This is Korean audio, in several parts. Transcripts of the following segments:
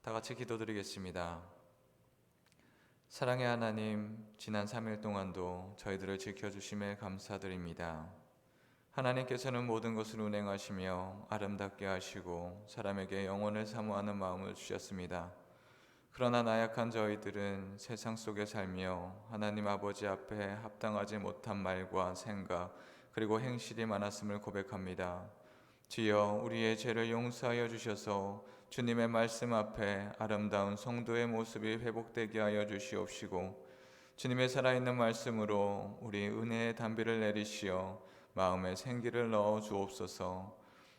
다 같이 기도드리겠습니다. 사랑의 하나님, 지난 3일 동안도 저희들을 지켜주심에 감사드립니다. 하나님께서는 모든 것을 운행하시며 아름답게 하시고 사람에게 영혼을 사모하는 마음을 주셨습니다. 그러나 나약한 저희들은 세상 속에 살며 하나님 아버지 앞에 합당하지 못한 말과 생각 그리고 행실이 많았음을 고백합니다. 주여, 우리의 죄를 용서하여 주셔서 주님의 말씀 앞에 아름다운 성도의 모습이 회복되게 하여 주시옵시고, 주님의 살아있는 말씀으로 우리 은혜의 단비를 내리시어 마음에 생기를 넣어 주옵소서.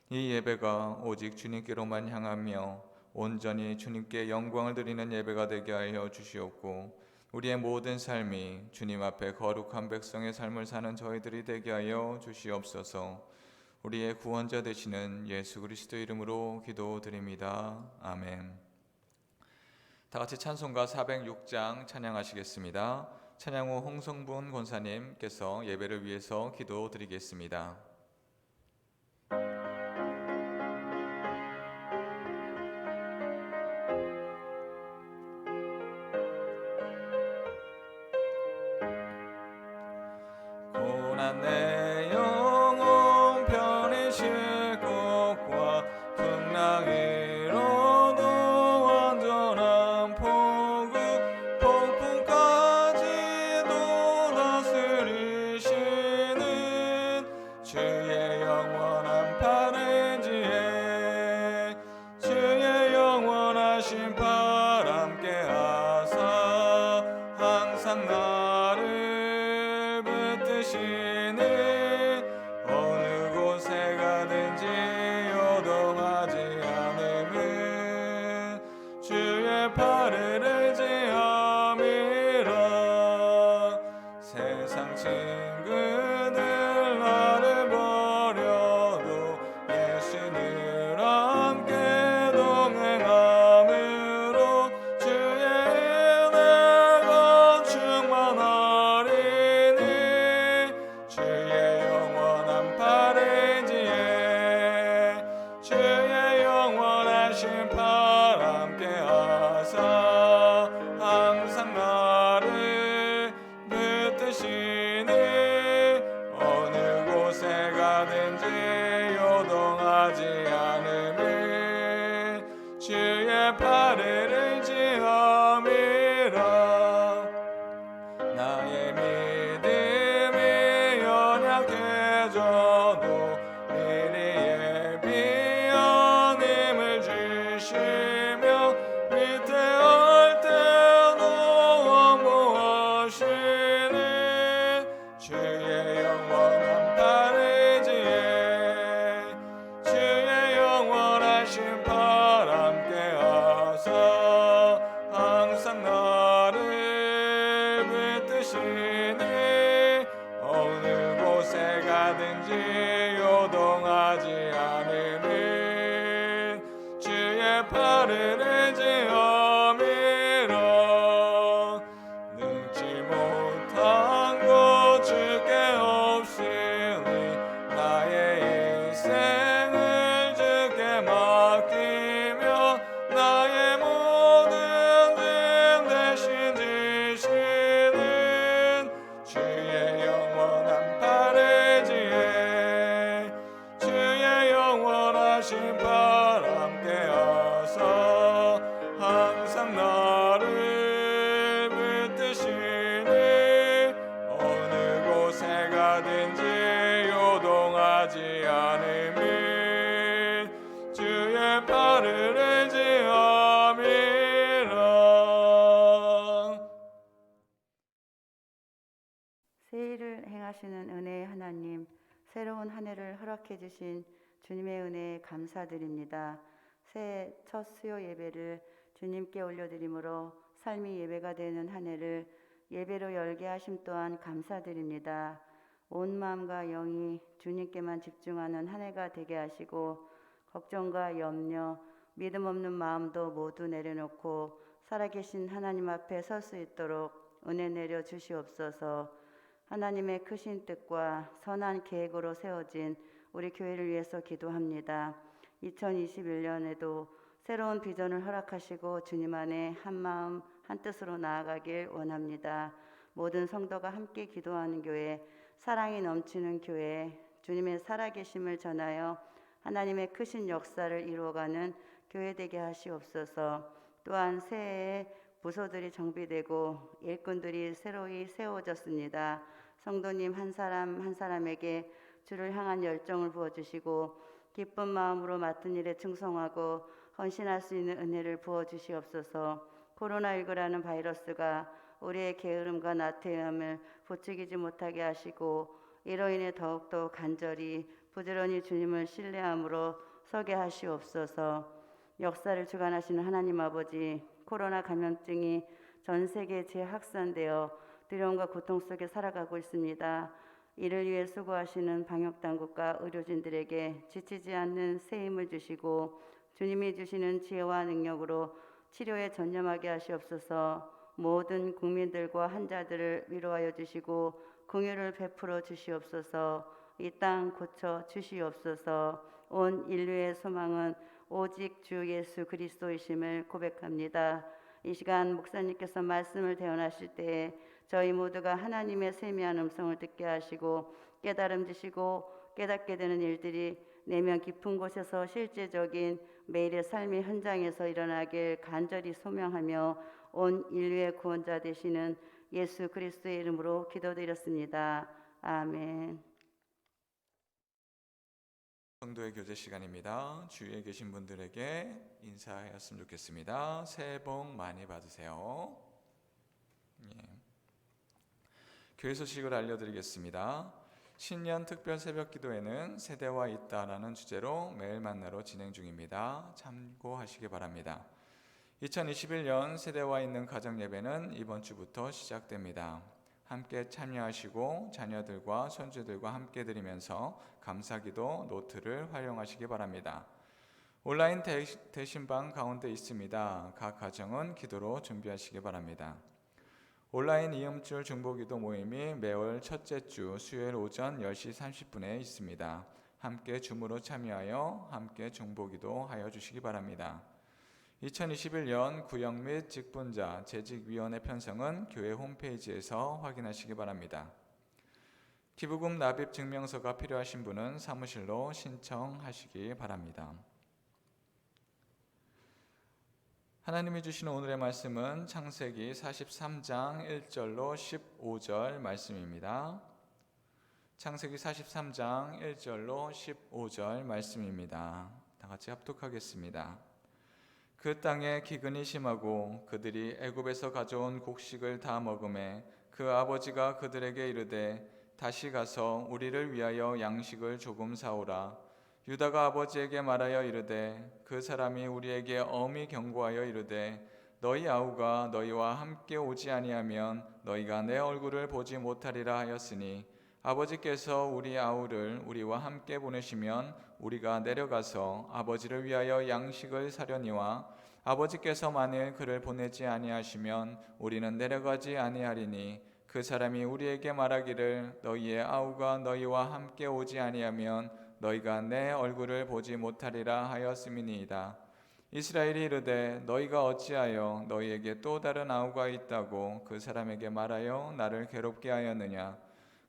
이 예배가 오직 주님께로만 향하며 온전히 주님께 영광을 드리는 예배가 되게 하여 주시옵고, 우리의 모든 삶이 주님 앞에 거룩한 백성의 삶을 사는 저희들이 되게 하여 주시옵소서. 우리의 구원자 되시는 예수 그리스도 이름으로 기도드립니다. 아멘. 다 같이 찬송가 406장 찬양하시겠습니다. 찬양 후 홍성분 권사님께서 예배를 위해서 기도드리겠습니다. 고난 내 영혼 편히 쉴 곳과 풍랑 위로도 완전한 폭우 폭풍까지도 다스리시는 주의 영원한 팔을 지에 주의 영원하신 팔 함께 하사 항상 나를 붙드시는 어느 곳에 가든지 요동하지 않음은 주의 팔을 의지함이라. 세상 친구들 나를 버려도 예수를 함께 동행함으로 주의 은혜가 충만하리니 주의 영원한 팔을 지에 주의 영원하신 팔 함께 하사 항상 나를 붙드시니 어느 곳에 가든지 요동하지 않음은 주의 팔을 의지함이라. 나의 믿음이 연약해져도 미리 예비한 힘을 주시며 위태할 때도 원모하시는 주의 영원한 팔을 지에 주의 영원하신 팔 함께 하사 항상 나를 붙드시니 어느 곳에 가든지 요동하지 않음은 주의 팔을 의지함이라. 능치 못한 것 주께 없으니 나의 인생을 주께 맡기며 나의 모든 짐 대신 지시는 주의 영원한 팔을 지에 주의 영원하신 팔 함께 하사 항상 나를 붙드시니 어느 곳에 가든지 요동하지 않음은 주의 팔을 의지함이라. 새일을 행하시는 은혜의 하나님, 새로운 한 해를 허락해 주신 주님의 은혜에 감사드립니다. 새해 첫 수요 예배를 주님께 올려드림으로 삶이 예배가 되는 한 해를 예배로 열게 하심 또한 감사드립니다. 온 마음과 영이 주님께만 집중하는 한 해가 되게 하시고 걱정과 염려, 믿음 없는 마음도 모두 내려놓고 살아계신 하나님 앞에 설 수 있도록 은혜 내려 주시옵소서. 하나님의 크신 뜻과 선한 계획으로 세워진 우리 교회를 위해서 기도합니다. 2021년에도 새로운 비전을 허락하시고 주님 안에 한마음 한뜻으로 나아가길 원합니다. 모든 성도가 함께 기도하는 교회, 사랑이 넘치는 교회, 주님의 살아계심을 전하여 하나님의 크신 역사를 이루어가는 교회 되게 하시옵소서. 또한 새해에 부서들이 정비되고 일꾼들이 새로이 세워졌습니다. 성도님 한 사람 한 사람에게 주를 향한 열정을 부어주시고 기쁜 마음으로 맡은 일에 충성하고 헌신할 수 있는 은혜를 부어주시옵소서. 코로나19라는 바이러스가 우리의 게으름과 나태함을 부추기지 못하게 하시고 이로 인해 더욱더 간절히 부지런히 주님을 신뢰함으로 서게 하시옵소서. 역사를 주관하시는 하나님 아버지, 코로나 감염증이 전 세계에 재확산되어 두려움과 고통 속에 살아가고 있습니다. 이를 위해 수고하시는 방역당국과 의료진들에게 지치지 않는 새 힘을 주시고 주님이 주시는 지혜와 능력으로 치료에 전념하게 하시옵소서. 모든 국민들과 환자들을 위로하여 주시고 긍휼을 베풀어 주시옵소서. 이 땅 고쳐 주시옵소서. 온 인류의 소망은 오직 주 예수 그리스도이심을 고백합니다. 이 시간 목사님께서 말씀을 대언하실 때에 저희 모두가 하나님의 세미한 음성을 듣게 하시고 깨달음 주시고 깨닫게 되는 일들이 내면 깊은 곳에서 실제적인 매일의 삶의 현장에서 일어나길 간절히 소명하며 온 인류의 구원자 되시는 예수 그리스도의 이름으로 기도드렸습니다. 아멘. 성도의 교제 시간입니다. 주위에 계신 분들에게 인사하였으면 좋겠습니다. 새해 복 많이 받으세요. 교회 소식을 알려드리겠습니다. 신년 특별 새벽 기도회는 세대와 있다라는 주제로 매일 만나로 진행 중입니다. 참고하시기 바랍니다. 2021년 세대와 있는 가정 예배는 이번 주부터 시작됩니다. 함께 참여하시고 자녀들과 손주들과 함께 드리면서 감사기도 노트를 활용하시기 바랍니다. 온라인 대신방 가운데 있습니다. 각 가정은 기도로 준비하시기 바랍니다. 온라인 이음줄 중보기도 모임이 매월 첫째 주 수요일 오전 10시 30분에 있습니다. 함께 줌으로 참여하여 함께 중보기도 하여 주시기 바랍니다. 2021년 구역 및 직분자 재직위원회 편성은 교회 홈페이지에서 확인하시기 바랍니다. 기부금 납입 증명서가 필요하신 분은 사무실로 신청하시기 바랍니다. 하나님이 주시는 오늘의 말씀은 창세기 43장 1절로 15절 말씀입니다. 창세기 43장 1절로 15절 말씀입니다. 다 같이 합독하겠습니다. 그 땅에 기근이 심하고 그들이 애굽에서 가져온 곡식을 다 먹음에 그 아버지가 그들에게 이르되 다시 가서 우리를 위하여 양식을 조금 사오라. 유다가 아버지에게 말하여 이르되 그 사람이 우리에게 엄히 경고하여 이르되 너희 아우가 너희와 함께 오지 아니하면 너희가 내 얼굴을 보지 못하리라 하였으니 아버지께서 우리 아우를 우리와 함께 보내시면 우리가 내려가서 아버지를 위하여 양식을 사려니와 아버지께서 만일 그를 보내지 아니하시면 우리는 내려가지 아니하리니 그 사람이 우리에게 말하기를 너희의 아우가 너희와 함께 오지 아니하면 너희가 내 얼굴을 보지 못하리라 하였음이니이다. 이스라엘이 이르되 너희가 어찌하여 너희에게 또 다른 아우가 있다고 그 사람에게 말하여 나를 괴롭게 하였느냐.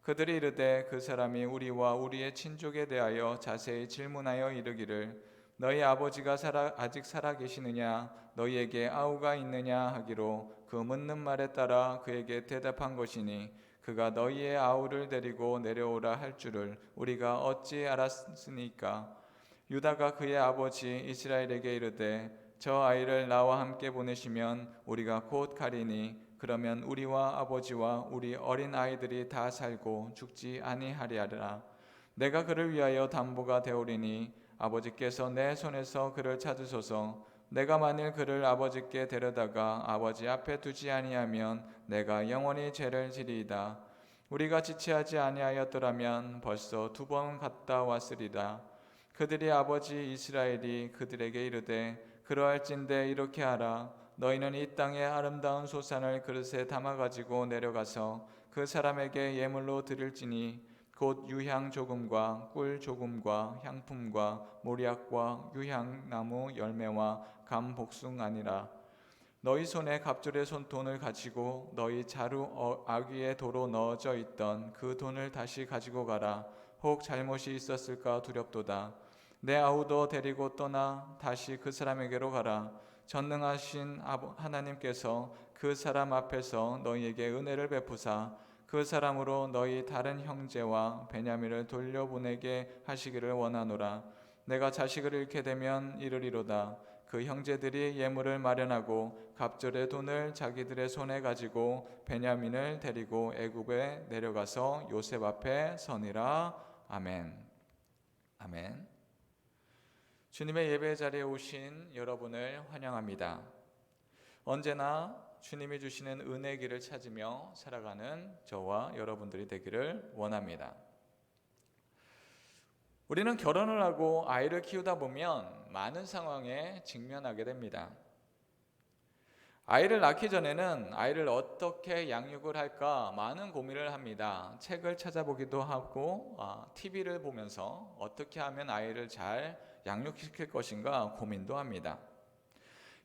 그들이 이르되 그 사람이 우리와 우리의 친족에 대하여 자세히 질문하여 이르기를 너희 아버지가 아직 살아 계시느냐 너희에게 아우가 있느냐 하기로 그 묻는 말에 따라 그에게 대답한 것이니 그가 너희의 아우를 데리고 내려오라 할 줄을 우리가 어찌 알았으니까. 유다가 그의 아버지 이스라엘에게 이르되 저 아이를 나와 함께 보내시면 우리가 곧 가리니 그러면 우리와 아버지와 우리 어린 아이들이 다 살고 죽지 아니하리라. 내가 그를 위하여 담보가 되오리니 아버지께서 내 손에서 그를 찾으소서. 내가 만일 그를 아버지께 데려다가 아버지 앞에 두지 아니하면 내가 영원히 죄를 지리이다. 우리가 지체하지 아니하였더라면 벌써 2번 갔다 왔으리라. 그들이 아버지 이스라엘이 그들에게 이르되 그러할진대 이렇게 하라. 너희는 이 땅의 아름다운 소산을 그릇에 담아가지고 내려가서 그 사람에게 예물로 드릴지니 곧 유향 조금과 꿀 조금과 향품과 모략과 유향나무 열매와 감 복숭아니라. 너희 손에 갑절의 손돈을 가지고 너희 자루 아귀의 도로 넣어져 있던 그 돈을 다시 가지고 가라. 혹 잘못이 있었을까 두렵도다. 내 아우도 데리고 떠나 다시 그 사람에게로 가라. 전능하신 하나님께서 그 사람 앞에서 너희에게 은혜를 베푸사 그 사람으로 너희 다른 형제와 베냐민을 돌려보내게 하시기를 원하노라. 내가 자식을 잃게 되면 이르리로다. 그 형제들이 예물을 마련하고 갑절의 돈을 자기들의 손에 가지고 베냐민을 데리고 애굽에 내려가서 요셉 앞에 서니라. 아멘. 아멘. 주님의 예배 자리에 오신 여러분을 환영합니다. 언제나 주님이 주시는 은혜의 길을 찾으며 살아가는 저와 여러분들이 되기를 원합니다. 우리는 결혼을 하고 아이를 키우다 보면 많은 상황에 직면하게 됩니다. 아이를 낳기 전에는 아이를 어떻게 양육을 할까 많은 고민을 합니다. 책을 찾아보기도 하고 TV를 보면서 어떻게 하면 아이를 잘 양육시킬 것인가 고민도 합니다.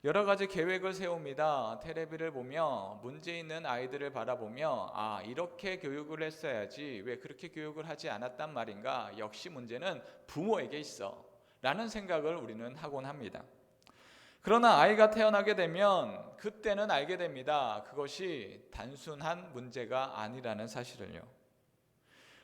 여러 가지 계획을 세웁니다. 텔레비를 보며 문제 있는 아이들을 바라보며 이렇게 교육을 했어야지 왜 그렇게 교육을 하지 않았단 말인가, 역시 문제는 부모에게 있어 라는 생각을 우리는 하곤 합니다. 그러나 아이가 태어나게 되면 그때는 알게 됩니다. 그것이 단순한 문제가 아니라는 사실을요.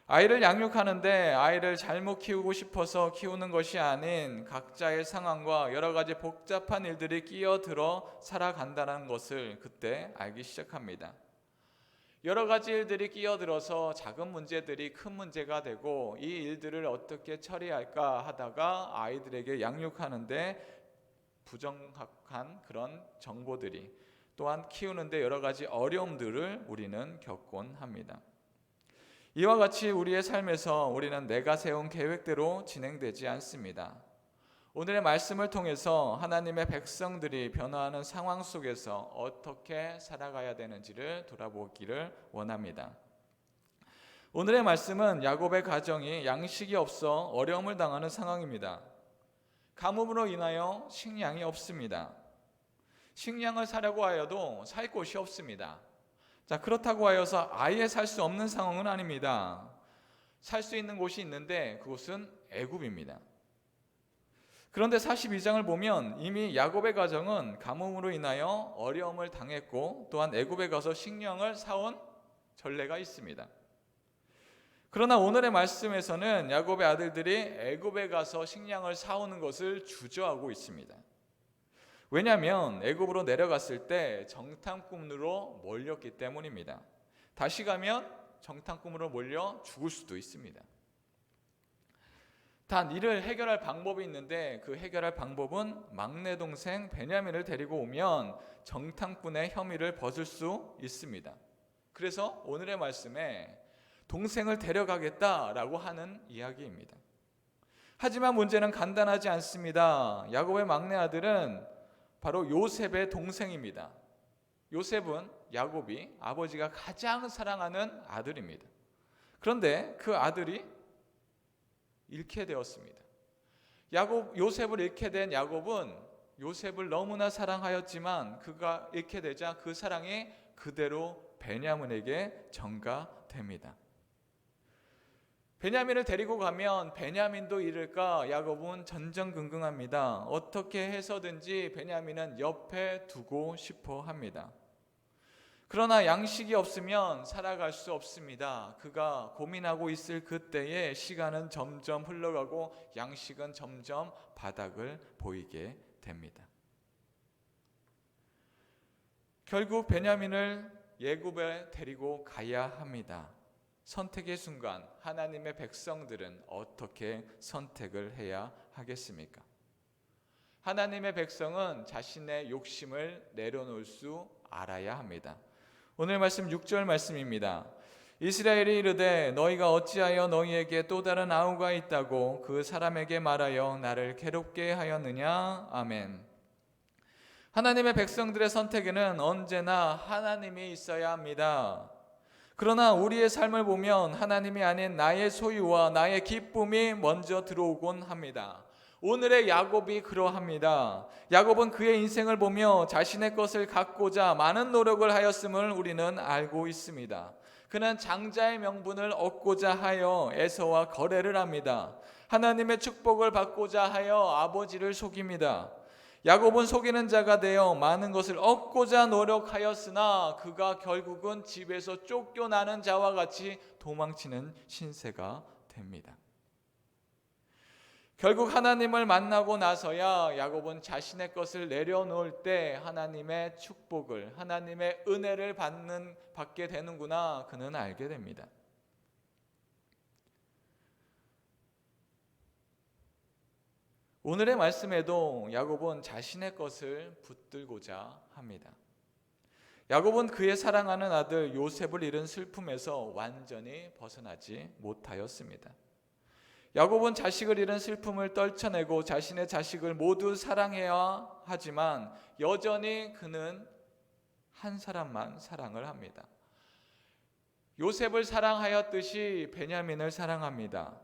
아이를 양육하는데 아이를 잘못 키우고 싶어서 키우는 것이 아닌 각자의 상황과 여러 가지 복잡한 일들이 끼어들어 살아간다는 것을 그때 알기 시작합니다. 여러 가지 일들이 끼어들어서 작은 문제들이 큰 문제가 되고 이 일들을 어떻게 처리할까 하다가 아이들에게 양육하는데 부정확한 그런 정보들이 또한 키우는데 여러 가지 어려움들을 우리는 겪곤 합니다. 이와 같이 우리의 삶에서 우리는 내가 세운 계획대로 진행되지 않습니다. 오늘의 말씀을 통해서 하나님의 백성들이 변화하는 상황 속에서 어떻게 살아가야 되는지를 돌아보기를 원합니다. 오늘의 말씀은 야곱의 가정이 양식이 없어 어려움을 당하는 상황입니다. 가뭄으로 인하여 식량이 없습니다. 식량을 사려고 하여도 살 곳이 없습니다. 그렇다고 하여서 아예 살 수 없는 상황은 아닙니다. 살 수 있는 곳이 있는데 그곳은 애굽입니다. 그런데 42장을 보면 이미 야곱의 가정은 가뭄으로 인하여 어려움을 당했고 또한 애굽에 가서 식량을 사온 전례가 있습니다. 그러나 오늘의 말씀에서는 야곱의 아들들이 애굽에 가서 식량을 사오는 것을 주저하고 있습니다. 왜냐하면 애굽으로 내려갔을 때 정탐꾼으로 몰렸기 때문입니다. 다시 가면 정탐꾼으로 몰려 죽을 수도 있습니다. 단 이를 해결할 방법이 있는데 그 해결할 방법은 막내 동생 베냐민을 데리고 오면 정탐꾼의 혐의를 벗을 수 있습니다. 그래서 오늘의 말씀에 동생을 데려가겠다라고 하는 이야기입니다. 하지만 문제는 간단하지 않습니다. 야곱의 막내 아들은 바로 요셉의 동생입니다. 요셉은 야곱이 아버지가 가장 사랑하는 아들입니다. 그런데 그 아들이 잃게 되었습니다. 요셉을 잃게 된 야곱은 요셉을 너무나 사랑하였지만 그가 잃게 되자 그 사랑이 그대로 베냐민에게 전가됩니다. 베냐민을 데리고 가면 베냐민도 잃을까 야곱은 전전긍긍합니다. 어떻게 해서든지 베냐민은 옆에 두고 싶어 합니다. 그러나 양식이 없으면 살아갈 수 없습니다. 그가 고민하고 있을 그때에 시간은 점점 흘러가고 양식은 점점 바닥을 보이게 됩니다. 결국 베냐민을 애굽에 데리고 가야 합니다. 선택의 순간 하나님의 백성들은 어떻게 선택을 해야 하겠습니까? 하나님의 백성은 자신의 욕심을 내려놓을 수 알아야 합니다. 오늘 말씀 6절 말씀입니다. 이스라엘이 이르되 너희가 어찌하여 너희에게 또 다른 아우가 있다고 그 사람에게 말하여 나를 괴롭게 하였느냐. 아멘. 하나님의 백성들의 선택에는 언제나 하나님이 있어야 합니다. 그러나 우리의 삶을 보면 하나님이 아닌 나의 소유와 나의 기쁨이 먼저 들어오곤 합니다. 오늘의 야곱이 그러합니다. 야곱은 그의 인생을 보며 자신의 것을 갖고자 많은 노력을 하였음을 우리는 알고 있습니다. 그는 장자의 명분을 얻고자 하여 에서와 거래를 합니다. 하나님의 축복을 받고자 하여 아버지를 속입니다. 야곱은 속이는 자가 되어 많은 것을 얻고자 노력하였으나 그가 결국은 집에서 쫓겨나는 자와 같이 도망치는 신세가 됩니다. 결국 하나님을 만나고 나서야 야곱은 자신의 것을 내려놓을 때 하나님의 축복을, 하나님의 은혜를 받게 되는구나 그는 알게 됩니다. 오늘의 말씀에도 야곱은 자신의 것을 붙들고자 합니다. 야곱은 그의 사랑하는 아들 요셉을 잃은 슬픔에서 완전히 벗어나지 못하였습니다. 야곱은 자식을 잃은 슬픔을 떨쳐내고 자신의 자식을 모두 사랑해야 하지만 여전히 그는 한 사람만 사랑을 합니다. 요셉을 사랑하였듯이 베냐민을 사랑합니다.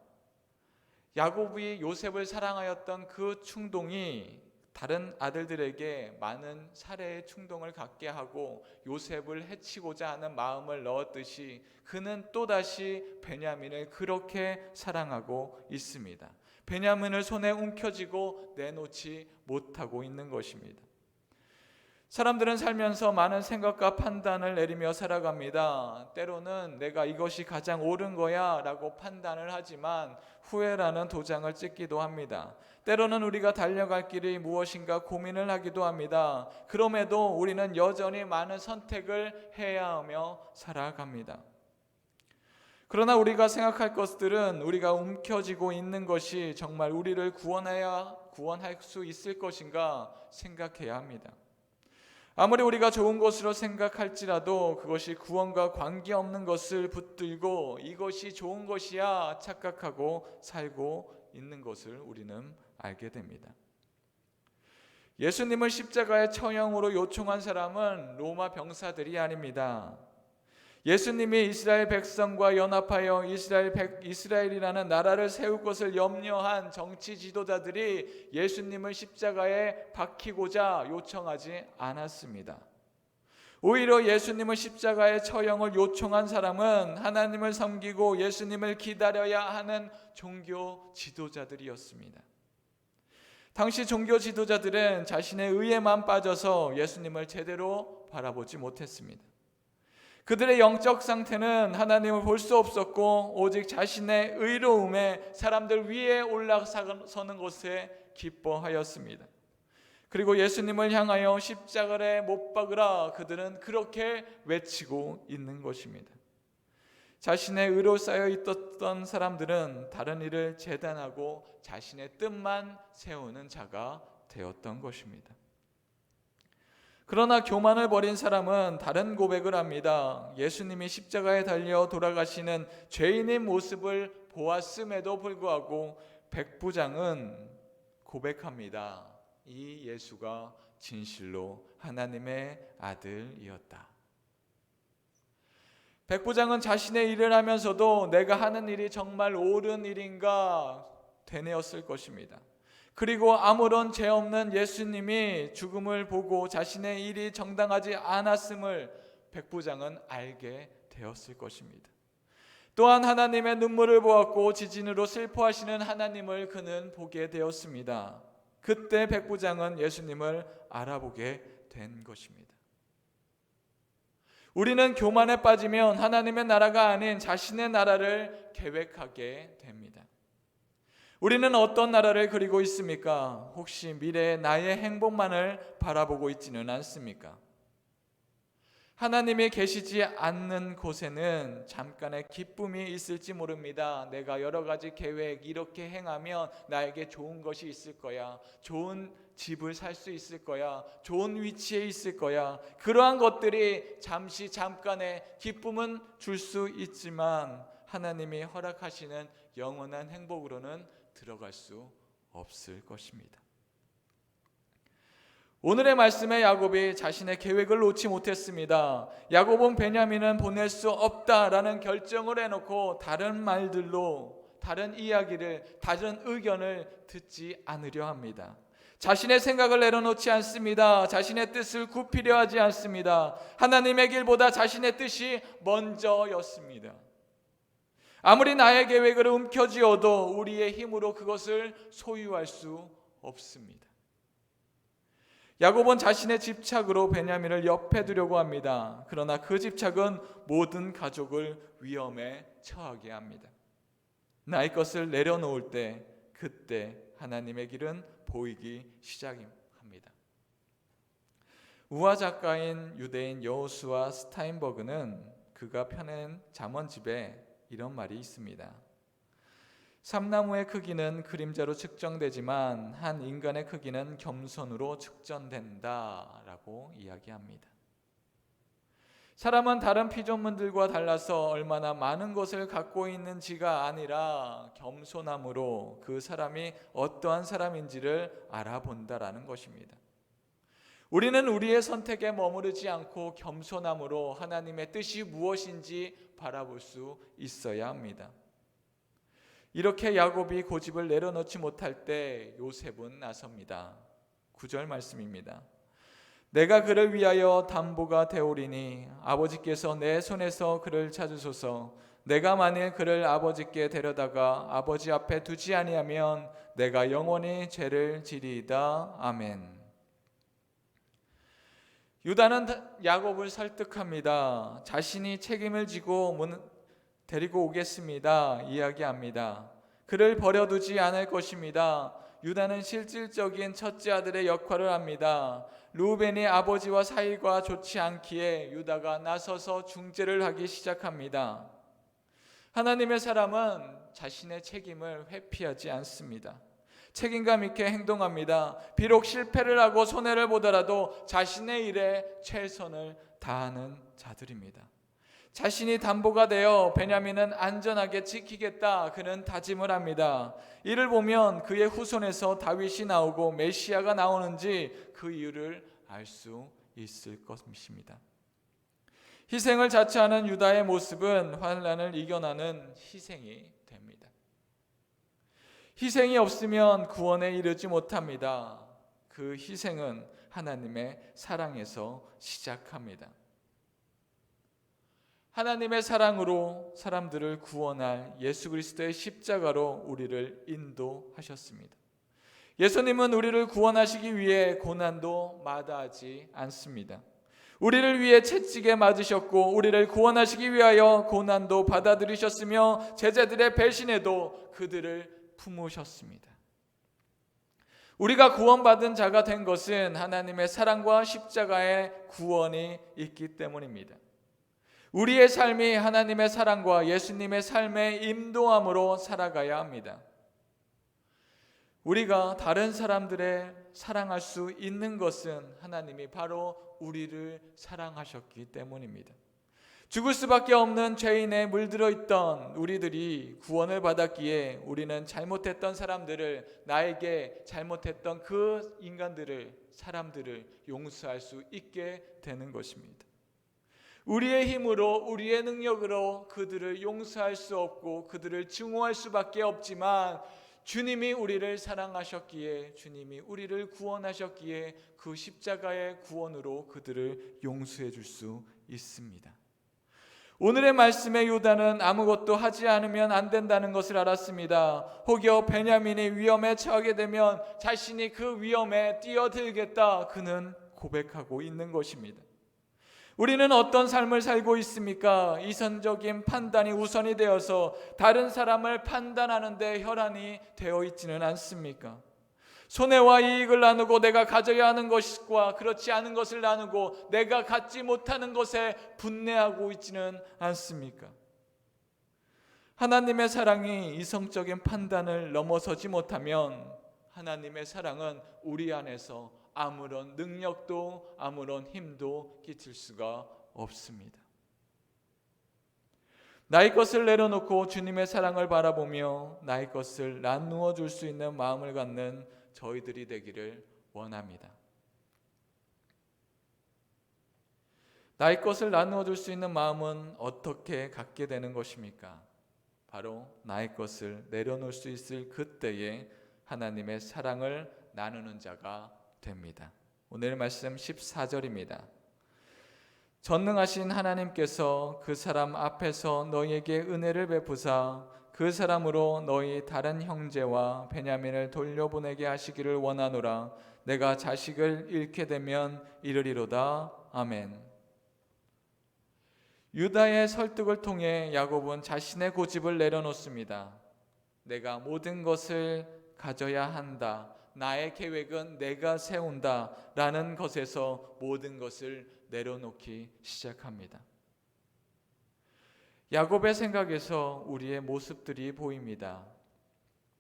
야곱이 요셉을 사랑하였던 그 충동이 다른 아들들에게 많은 살해의 충동을 갖게 하고 요셉을 해치고자 하는 마음을 넣었듯이 그는 또다시 베냐민을 그렇게 사랑하고 있습니다. 베냐민을 손에 움켜쥐고 내놓지 못하고 있는 것입니다. 사람들은 살면서 많은 생각과 판단을 내리며 살아갑니다. 때로는 내가 이것이 가장 옳은 거야 라고 판단을 하지만 후회라는 도장을 찍기도 합니다. 때로는 우리가 달려갈 길이 무엇인가 고민을 하기도 합니다. 그럼에도 우리는 여전히 많은 선택을 해야 하며 살아갑니다. 그러나 우리가 생각할 것들은 우리가 움켜쥐고 있는 것이 정말 우리를 구원할 수 있을 것인가 생각해야 합니다. 아무리 우리가 좋은 것으로 생각할지라도 그것이 구원과 관계없는 것을 붙들고 이것이 좋은 것이야 착각하고 살고 있는 것을 우리는 알게 됩니다. 예수님을 십자가의 처형으로 요청한 사람은 로마 병사들이 아닙니다. 예수님이 이스라엘 백성과 연합하여 이스라엘이라는 나라를 세울 것을 염려한 정치 지도자들이 예수님을 십자가에 박히고자 요청하지 않았습니다. 오히려 예수님을 십자가의 처형을 요청한 사람은 하나님을 섬기고 예수님을 기다려야 하는 종교 지도자들이었습니다. 당시 종교 지도자들은 자신의 의에만 빠져서 예수님을 제대로 바라보지 못했습니다. 그들의 영적 상태는 하나님을 볼 수 없었고 오직 자신의 의로움에 사람들 위에 올라서는 것에 기뻐하였습니다. 그리고 예수님을 향하여 십자가에 못 박으라 그들은 그렇게 외치고 있는 것입니다. 자신의 의로 쌓여 있었던 사람들은 다른 일을 재단하고 자신의 뜻만 세우는 자가 되었던 것입니다. 그러나 교만을 버린 사람은 다른 고백을 합니다. 예수님이 십자가에 달려 돌아가시는 죄인의 모습을 보았음에도 불구하고 백부장은 고백합니다. 이 예수가 진실로 하나님의 아들이었다. 백부장은 자신의 일을 하면서도 내가 하는 일이 정말 옳은 일인가 되뇌었을 것입니다. 그리고 아무런 죄 없는 예수님이 죽음을 보고 자신의 일이 정당하지 않았음을 백부장은 알게 되었을 것입니다. 또한 하나님의 눈물을 보았고 지진으로 슬퍼하시는 하나님을 그는 보게 되었습니다. 그때 백부장은 예수님을 알아보게 된 것입니다. 우리는 교만에 빠지면 하나님의 나라가 아닌 자신의 나라를 계획하게 됩니다. 우리는 어떤 나라를 그리고 있습니까? 혹시 미래의 나의 행복만을 바라보고 있지는 않습니까? 하나님이 계시지 않는 곳에는 잠깐의 기쁨이 있을지 모릅니다. 내가 여러 가지 계획 이렇게 행하면 나에게 좋은 것이 있을 거야. 좋은 집을 살 수 있을 거야. 좋은 위치에 있을 거야. 그러한 것들이 잠깐의 기쁨은 줄 수 있지만 하나님이 허락하시는 영원한 행복으로는 들어갈 수 없을 것입니다. 오늘의 말씀에 야곱이 자신의 계획을 놓지 못했습니다. 야곱은 베냐민은 보낼 수 없다라는 결정을 해놓고 다른 말들로 다른 이야기를, 다른 의견을 듣지 않으려 합니다. 자신의 생각을 내려놓지 않습니다. 자신의 뜻을 굽히려 하지 않습니다. 하나님의 길보다 자신의 뜻이 먼저였습니다. 아무리 나의 계획을 움켜쥐어도 우리의 힘으로 그것을 소유할 수 없습니다. 야곱은 자신의 집착으로 베냐민을 옆에 두려고 합니다. 그러나 그 집착은 모든 가족을 위험에 처하게 합니다. 나의 것을 내려놓을 때, 그때 하나님의 길은 보이기 시작합니다. 우화 작가인 유대인 여호수아 스타인버그는 그가 펴낸 잠언집에 이런 말이 있습니다. 삼나무의 크기는 그림자로 측정되지만 한 인간의 크기는 겸손으로 측정된다라고 이야기합니다. 사람은 다른 피조물들과 달라서 얼마나 많은 것을 갖고 있는지가 아니라 겸손함으로 그 사람이 어떠한 사람인지를 알아본다라는 것입니다. 우리는 우리의 선택에 머무르지 않고 겸손함으로 하나님의 뜻이 무엇인지 바라볼 수 있어야 합니다. 이렇게 야곱이 고집을 내려놓지 못할 때 요셉은 나섭니다. 9절 말씀입니다. 내가 그를 위하여 담보가 되오리니 아버지께서 내 손에서 그를 찾으소서. 내가 만일 그를 아버지께 데려다가 아버지 앞에 두지 아니하면 내가 영원히 죄를 지리이다. 아멘. 유다는 야곱을 설득합니다. 자신이 책임을 지고 데리고 오겠습니다. 이야기합니다. 그를 버려두지 않을 것입니다. 유다는 실질적인 첫째 아들의 역할을 합니다. 루벤이 아버지와 사이가 좋지 않기에 유다가 나서서 중재를 하기 시작합니다. 하나님의 사람은 자신의 책임을 회피하지 않습니다. 책임감 있게 행동합니다. 비록 실패를 하고 손해를 보더라도 자신의 일에 최선을 다하는 자들입니다. 자신이 담보가 되어 베냐민은 안전하게 지키겠다 그는 다짐을 합니다. 이를 보면 그의 후손에서 다윗이 나오고 메시아가 나오는지 그 이유를 알 수 있을 것입니다. 희생을 자처하는 유다의 모습은 환난을 이겨나는 희생이 됩니다. 희생이 없으면 구원에 이르지 못합니다. 그 희생은 하나님의 사랑에서 시작합니다. 하나님의 사랑으로 사람들을 구원할 예수 그리스도의 십자가로 우리를 인도하셨습니다. 예수님은 우리를 구원하시기 위해 고난도 마다하지 않습니다. 우리를 위해 채찍에 맞으셨고 우리를 구원하시기 위하여 고난도 받아들이셨으며 제자들의 배신에도 그들을 품으셨습니다. 우리가 구원받은 자가 된 것은 하나님의 사랑과 십자가의 구원이 있기 때문입니다. 우리의 삶이 하나님의 사랑과 예수님의 삶의 인도함으로 살아가야 합니다. 우리가 다른 사람들의 사랑할 수 있는 것은 하나님이 바로 우리를 사랑하셨기 때문입니다. 죽을 수밖에 없는 죄인에 물들어 있던 우리들이 구원을 받았기에 우리는 잘못했던 사람들을, 나에게 잘못했던 그 인간들을, 사람들을 용서할 수 있게 되는 것입니다. 우리의 힘으로, 우리의 능력으로 그들을 용서할 수 없고 그들을 증오할 수밖에 없지만 주님이 우리를 사랑하셨기에, 주님이 우리를 구원하셨기에 그 십자가의 구원으로 그들을 용서해 줄 수 있습니다. 오늘의 말씀의 유다는 아무것도 하지 않으면 안 된다는 것을 알았습니다. 혹여 베냐민이 위험에 처하게 되면 자신이 그 위험에 뛰어들겠다 그는 고백하고 있는 것입니다. 우리는 어떤 삶을 살고 있습니까? 이선적인 판단이 우선이 되어서 다른 사람을 판단하는 데 혈안이 되어 있지는 않습니까? 손해와 이익을 나누고 내가 가져야 하는 것과 그렇지 않은 것을 나누고 내가 갖지 못하는 것에 분내하고 있지는 않습니까? 하나님의 사랑이 이성적인 판단을 넘어서지 못하면 하나님의 사랑은 우리 안에서 아무런 능력도 아무런 힘도 끼칠 수가 없습니다. 나의 것을 내려놓고 주님의 사랑을 바라보며 나의 것을 나누어 줄 수 있는 마음을 갖는 저희들이 되기를 원합니다. 나의 것을 나누어 줄 수 있는 마음은 어떻게 갖게 되는 것입니까? 바로 나의 것을 내려놓을 수 있을 그때에 하나님의 사랑을 나누는 자가 됩니다. 오늘 말씀 14절입니다. 전능하신 하나님께서 그 사람 앞에서 너희에게 은혜를 베푸사 그 사람으로 너희 다른 형제와 베냐민을 돌려보내게 하시기를 원하노라. 내가 자식을 잃게 되면 이르리로다. 아멘. 유다의 설득을 통해 야곱은 자신의 고집을 내려놓습니다. 내가 모든 것을 가져야 한다. 나의 계획은 내가 세운다. 라는 것에서 모든 것을 내려놓기 시작합니다. 야곱의 생각에서 우리의 모습들이 보입니다.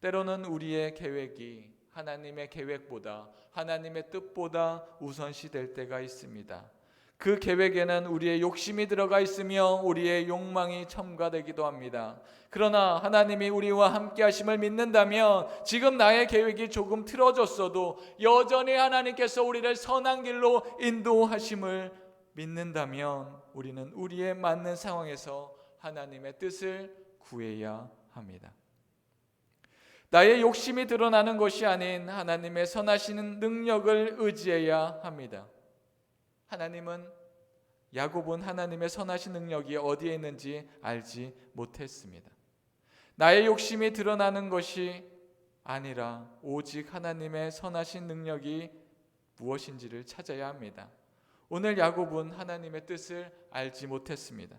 때로는 우리의 계획이 하나님의 계획보다, 하나님의 뜻보다 우선시 될 때가 있습니다. 그 계획에는 우리의 욕심이 들어가 있으며 우리의 욕망이 첨가되기도 합니다. 그러나 하나님이 우리와 함께 하심을 믿는다면 지금 나의 계획이 조금 틀어졌어도 여전히 하나님께서 우리를 선한 길로 인도하심을 믿는다면 우리는 우리에 맞는 상황에서 하나님의 뜻을 구해야 합니다. 나의 욕심이 드러나는 것이 아닌 하나님의 선하시는 능력을 의지해야 합니다. 야곱은 하나님의 선하신 능력이 어디에 있는지 알지 못했습니다. 나의 욕심이 드러나는 것이 아니라 오직 하나님의 선하신 능력이 무엇인지를 찾아야 합니다. 오늘 야곱은 하나님의 뜻을 알지 못했습니다.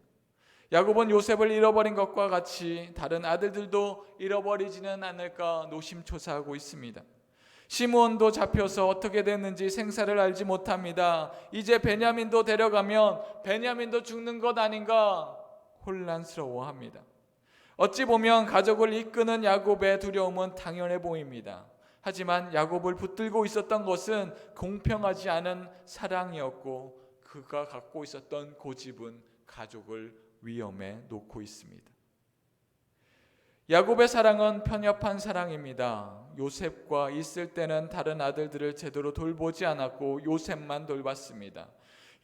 야곱은 요셉을 잃어버린 것과 같이 다른 아들들도 잃어버리지는 않을까 노심초사하고 있습니다. 시므온도 잡혀서 어떻게 됐는지 생사를 알지 못합니다. 이제 베냐민도 데려가면 베냐민도 죽는 것 아닌가 혼란스러워합니다. 어찌 보면 가족을 이끄는 야곱의 두려움은 당연해 보입니다. 하지만 야곱을 붙들고 있었던 것은 공평하지 않은 사랑이었고 그가 갖고 있었던 고집은 가족을 위험에 놓고 있습니다. 야곱의 사랑은 편협한 사랑입니다. 요셉과 있을 때는 다른 아들들을 제대로 돌보지 않았고 요셉만 돌봤습니다.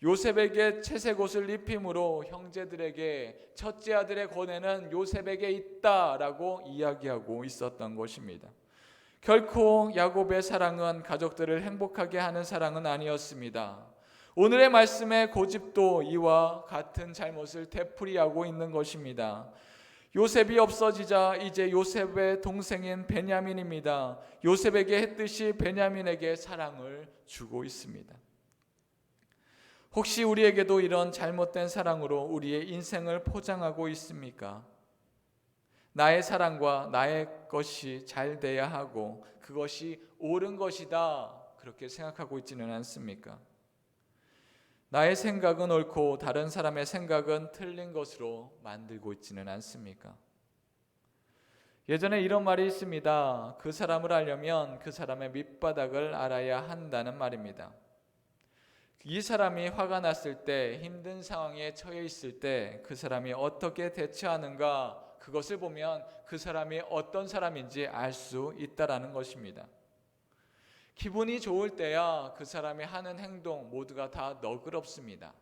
요셉에게 채색 옷을 입힘으로 형제들에게 첫째 아들의 고뇌는 요셉에게 있다라고 이야기하고 있었던 것입니다. 결코 야곱의 사랑은 가족들을 행복하게 하는 사랑은 아니었습니다. 오늘의 말씀의 고집도 이와 같은 잘못을 되풀이하고 있는 것입니다. 요셉이 없어지자 이제 요셉의 동생인 베냐민입니다. 요셉에게 했듯이 베냐민에게 사랑을 주고 있습니다. 혹시 우리에게도 이런 잘못된 사랑으로 우리의 인생을 포장하고 있습니까? 나의 사랑과 나의 것이 잘 돼야 하고 그것이 옳은 것이다 그렇게 생각하고 있지는 않습니까? 나의 생각은 옳고 다른 사람의 생각은 틀린 것으로 만들고 있지는 않습니까? 예전에 이런 말이 있습니다. 그 사람을 알려면 그 사람의 밑바닥을 알아야 한다는 말입니다. 이 사람이 화가 났을 때, 힘든 상황에 처해 있을 때 그 사람이 어떻게 대처하는가, 그것을 보면 그 사람이 어떤 사람인지 알 수 있다라는 것입니다. 기분이 좋을 때야 그 사람이 하는 행동 모두가 다 너그럽습니다.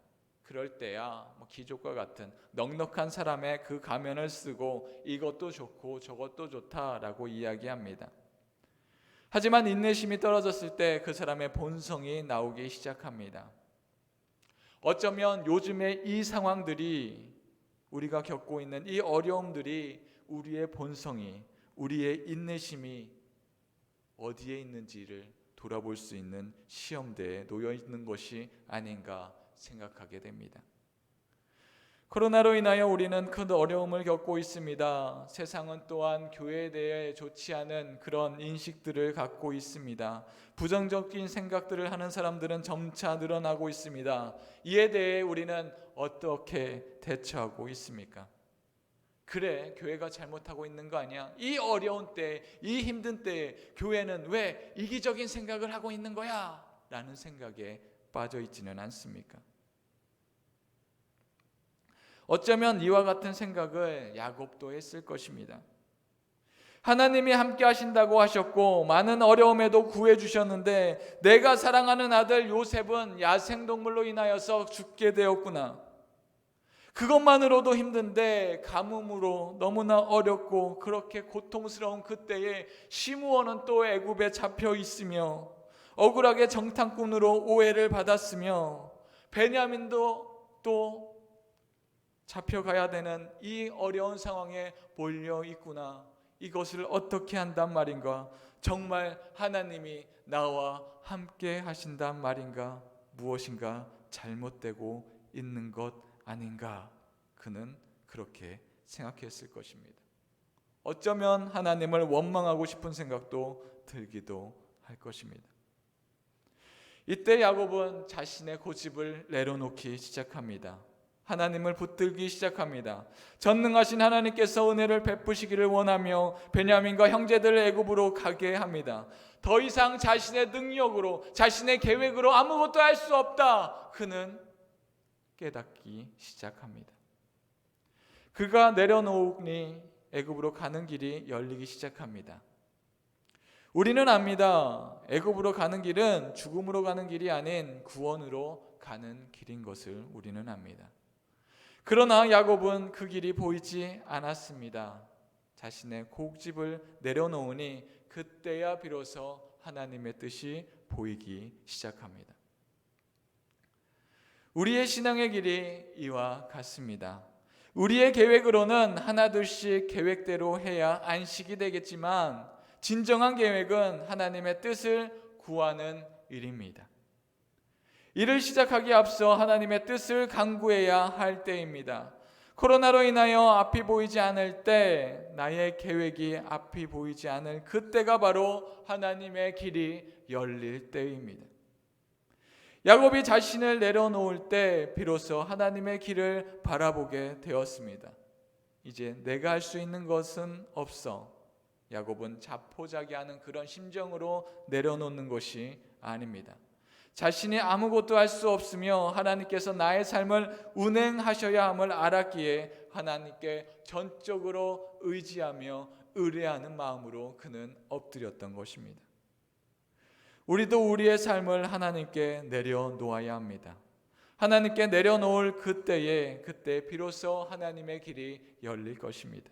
그럴 때야 기족과 같은 넉넉한 사람의 그 가면을 쓰고 이것도 좋고 저것도 좋다라고 이야기합니다. 하지만 인내심이 떨어졌을 때 그 사람의 본성이 나오기 시작합니다. 어쩌면 요즘의 이 상황들이, 우리가 겪고 있는 이 어려움들이 우리의 본성이, 우리의 인내심이 어디에 있는지를 돌아볼 수 있는 시험대에 놓여 있는 것이 아닌가 생각하게 됩니다. 코로나로 인하여 우리는 큰 어려움을 겪고 있습니다. 세상은 또한 교회에 대해 좋지 않은 그런 인식들을 갖고 있습니다. 부정적인 생각들을 하는 사람들은 점차 늘어나고 있습니다. 이에 대해 우리는 어떻게 대처하고 있습니까? 그래, 교회가 잘못하고 있는 거 아니야? 이 어려운 때, 이 힘든 때에 교회는 왜 이기적인 생각을 하고 있는 거야? 라는 생각에 빠져 있지는 않습니까? 어쩌면 이와 같은 생각을 야곱도 했을 것입니다. 하나님이 함께 하신다고 하셨고 많은 어려움에도 구해 주셨는데 내가 사랑하는 아들 요셉은 야생동물로 인하여서 죽게 되었구나. 그것만으로도 힘든데 가뭄으로 너무나 어렵고 그렇게 고통스러운 그때에 시므온은 또 애굽에 잡혀 있으며 억울하게 정탐꾼으로 오해를 받았으며 베냐민도 또 잡혀가야 되는 이 어려운 상황에 몰려 있구나. 이것을 어떻게 한단 말인가? 정말 하나님이 나와 함께 하신단 말인가? 무엇인가 잘못되고 있는 것 아닌가? 그는 그렇게 생각했을 것입니다. 어쩌면 하나님을 원망하고 싶은 생각도 들기도 할 것입니다. 이때 야곱은 자신의 고집을 내려놓기 시작합니다. 하나님을 붙들기 시작합니다. 전능하신 하나님께서 은혜를 베푸시기를 원하며 베냐민과 형제들을 애굽으로 가게 합니다. 더 이상 자신의 능력으로 자신의 계획으로 아무것도 할 수 없다. 그는 깨닫기 시작합니다. 그가 내려놓으니 애굽으로 가는 길이 열리기 시작합니다. 우리는 압니다. 애굽으로 가는 길은 죽음으로 가는 길이 아닌 구원으로 가는 길인 것을 우리는 압니다. 그러나 야곱은 그 길이 보이지 않았습니다. 자신의 고집을 내려놓으니 그때야 비로소 하나님의 뜻이 보이기 시작합니다. 우리의 신앙의 길이 이와 같습니다. 우리의 계획으로는 하나둘씩 계획대로 해야 안식이 되겠지만 진정한 계획은 하나님의 뜻을 구하는 일입니다. 이를 시작하기에 앞서 하나님의 뜻을 간구해야 할 때입니다. 코로나로 인하여 앞이 보이지 않을 때, 나의 계획이 앞이 보이지 않을 그때가 바로 하나님의 길이 열릴 때입니다. 야곱이 자신을 내려놓을 때 비로소 하나님의 길을 바라보게 되었습니다. 이제 내가 할 수 있는 것은 없어. 야곱은 자포자기하는 그런 심정으로 내려놓는 것이 아닙니다. 자신이 아무것도 할 수 없으며 하나님께서 나의 삶을 운행하셔야 함을 알았기에 하나님께 전적으로 의지하며 의뢰하는 마음으로 그는 엎드렸던 것입니다. 우리도 우리의 삶을 하나님께 내려놓아야 합니다. 하나님께 내려놓을 그때 비로소 하나님의 길이 열릴 것입니다.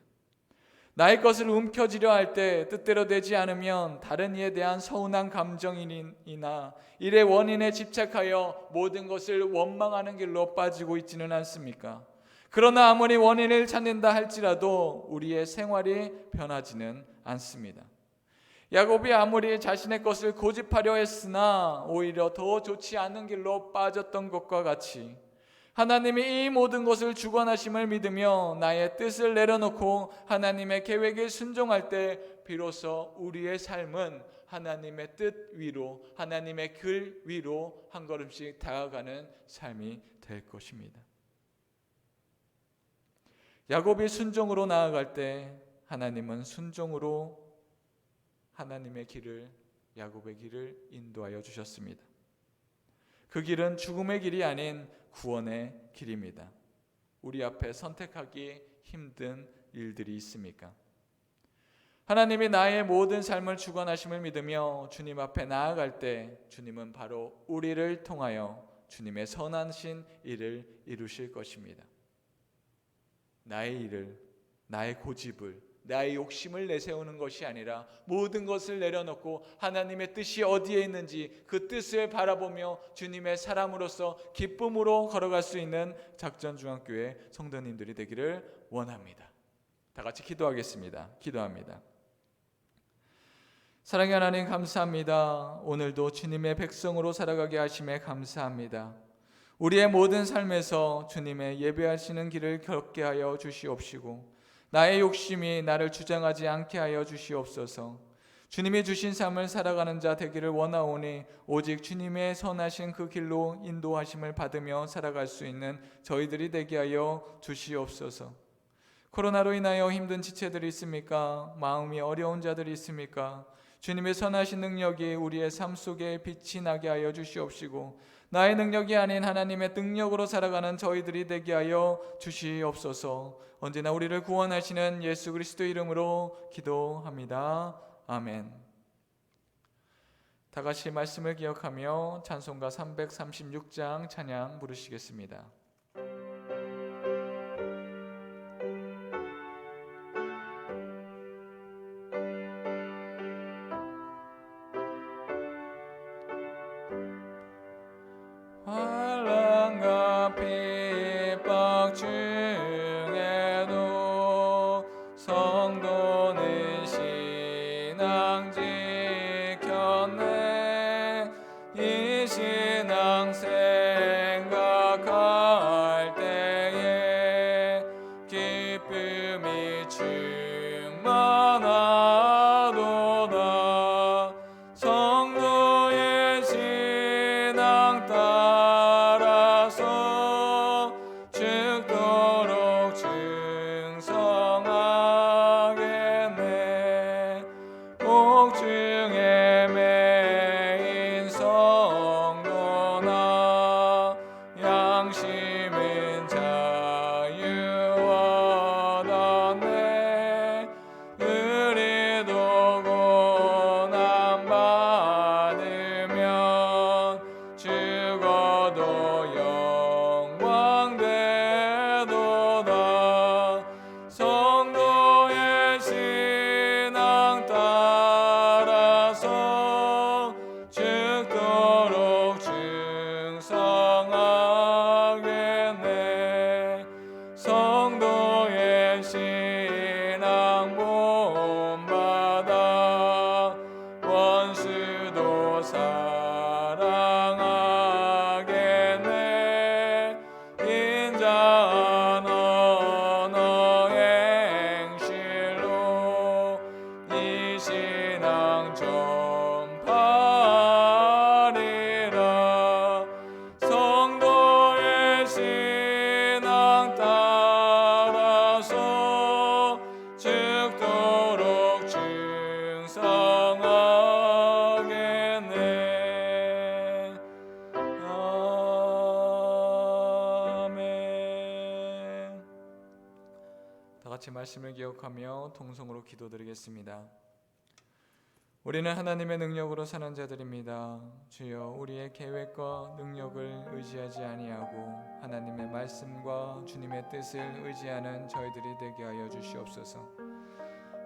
나의 것을 움켜쥐려 할 때 뜻대로 되지 않으면 다른 이에 대한 서운한 감정이나 일의 원인에 집착하여 모든 것을 원망하는 길로 빠지고 있지는 않습니까? 그러나 아무리 원인을 찾는다 할지라도 우리의 생활이 변하지는 않습니다. 야곱이 아무리 자신의 것을 고집하려 했으나 오히려 더 좋지 않은 길로 빠졌던 것과 같이 하나님이 이 모든 것을 주관하심을 믿으며 나의 뜻을 내려놓고 하나님의 계획에 순종할 때 비로소 우리의 삶은 하나님의 뜻 위로, 하나님의 글 위로 한 걸음씩 다가가는 삶이 될 것입니다. 야곱이 순종으로 나아갈 때 하나님은 순종으로 하나님의 길을, 야곱의 길을 인도하여 주셨습니다. 그 길은 죽음의 길이 아닌 구원의 길입니다. 우리 앞에 선택하기 힘든 일들이 있습니까? 하나님이 나의 모든 삶을 주관하심을 믿으며 주님 앞에 나아갈 때 주님은 바로 우리를 통하여 주님의 선하신 일을 이루실 것입니다. 나의 일을, 나의 고집을, 나의 욕심을 내세우는 것이 아니라 모든 것을 내려놓고 하나님의 뜻이 어디에 있는지 그 뜻을 바라보며 주님의 사람으로서 기쁨으로 걸어갈 수 있는 작전중앙교회 성도님들이 되기를 원합니다. 다 같이 기도하겠습니다. 기도합니다. 사랑의 하나님 감사합니다. 오늘도 주님의 백성으로 살아가게 하심에 감사합니다. 우리의 모든 삶에서 주님의 예배하시는 길을 걷게 하여 주시옵시고 나의 욕심이 나를 주장하지 않게 하여 주시옵소서. 주님이 주신 삶을 살아가는 자 되기를 원하오니 오직 주님의 선하신 그 길로 인도하심을 받으며 살아갈 수 있는 저희들이 되게 하여 주시옵소서. 코로나로 인하여 힘든 지체들이 있습니까? 마음이 어려운 자들이 있습니까? 주님의 선하신 능력이 우리의 삶 속에 빛이 나게 하여 주시옵시고 나의 능력이 아닌 하나님의 능력으로 살아가는 저희들이 되게 하여 주시옵소서. 언제나 우리를 구원하시는 예수 그리스도 이름으로 기도합니다. 아멘. 다 같이 말씀을 기억하며 찬송가 336장 찬양 부르시겠습니다. 환난과 핍박 중에도 성도는 신앙 지켰네. 이 신앙 생각할 때에 기쁨이 충만하도다. 성도의 신앙 따라서 죽도록 충성하겠네. 옥중에 매인 성도나 양심은 자유 얻었네. 우리도 고난 받으면 죽어도 영광 되도다. 성도의 신앙 따라서 죽도록 충성하겠네. 성도의 신앙 본받아 원수도 사랑하겠네. 인자한 언어 행실로 이 신앙 전파하리라. 성도의 신앙 따라서 죽도록 충성하겠네. 아멘. 다 같이 말씀을 기억하며 통성으로 기도드리겠습니다. 우리는 하나님의 능력으로 사는 자들입니다. 주여, 우리의 계획과 능력을 의지하지 아니하고 하나님의 말씀과 주님의 뜻을 의지하는 저희들이 되게 하여 주시옵소서.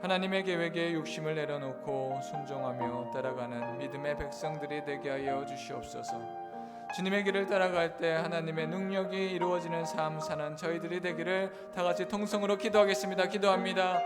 하나님의 계획에 욕심을 내려놓고 순종하며 따라가는 믿음의 백성들이 되게 하여 주시옵소서. 주님의 길을 따라갈 때 하나님의 능력이 이루어지는 삶 사는 저희들이 되기를 다 같이 통성으로 기도하겠습니다. 기도합니다.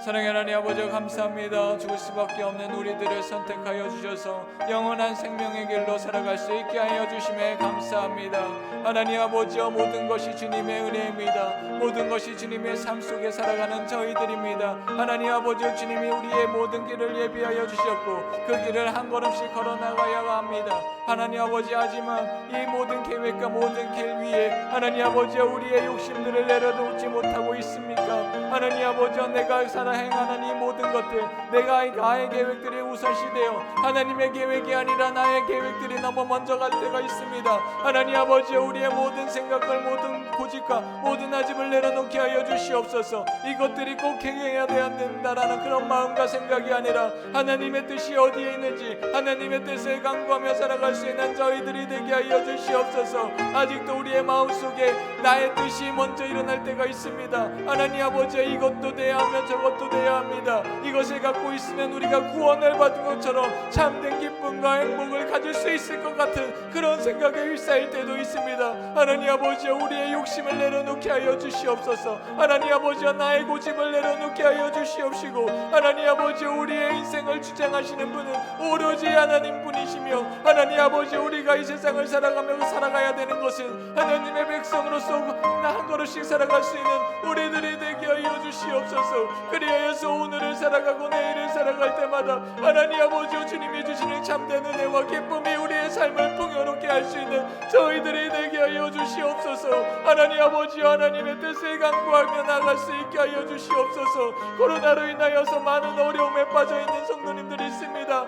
사랑의 하나님 아버지, 감사합니다. 죽을 수밖에 없는 우리들을 선택하여 주셔서 영원한 생명의 길로 살아갈 수 있게 하여 주심에 감사합니다. 하나님 아버지여, 모든 것이 주님의 은혜입니다. 모든 것이 주님의 삶 속에 살아가는 저희들입니다. 하나님 아버지여, 주님이 우리의 모든 길을 예비하여 주셨고 그 길을 한 걸음씩 걸어나가야 합니다. 하나님 아버지, 하지만 이 모든 계획과 모든 길 위에 하나님 아버지여, 우리의 욕심들을 내려놓지 못하고 있습니까? 하나님 아버지여, 내가 살아 행하는 이 모든 것들, 내가 나의 계획들이 우선시되어 하나님의 계획이 아니라 나의 계획들이 너무 먼저 갈 때가 있습니다. 하나님 아버지여, 우리의 모든 생각을, 모든 고집과 모든 아집을 내려놓게 하여 주시옵소서. 이것들이 꼭 행해야 된다라는 그런 마음과 생각이 아니라 하나님의 뜻이 어디에 있는지 하나님의 뜻을 강구하며 살아갈 수 있는 저희들이 되게 하여 주시옵소서. 아직도 우리의 마음속에 나의 뜻이 먼저 일어날 때가 있습니다. 하나님 아버지, 이것도 돼야 하며 저것도 돼야 합니다. 이것을 갖고 있으면 우리가 구원을 받은 것처럼 참된 기쁨과 행복을 가질 수 있을 것 같은 그런 생각에 휩싸일 때도 있습니다. 하나님 아버지, 우리의 욕심을 내려놓게 하여 주시옵소서. 하나님 아버지, 나의 고집을 내려놓게 하여 주시옵시고, 하나님 아버지, 우리의 인생을 주장하시는 분은 오로지 하나님 분이시며, 하나님 아버지, 우리가 이 세상을 살아가며 살아가야 되는 것은 하나님의 백성으로서 한 걸음씩 살아갈 수 있는 우리들이 되게 하여 주시옵소서. 그리하여서 오늘을 살아가고 내일을 살아갈 때마다 하나님 아버지, 주님이 주시는 참된 은혜와 기쁨이 우리의 삶을 풍요롭게 할 수 있는 저희들이 되게 하여 주시옵소서. 하나님 아버지, 하나님의 뜻을 강구하며 나갈 수 있게 하여 주시옵소서. 코로나로 인하여서 많은 어려움에 빠져있는 성도님들이 있습니다.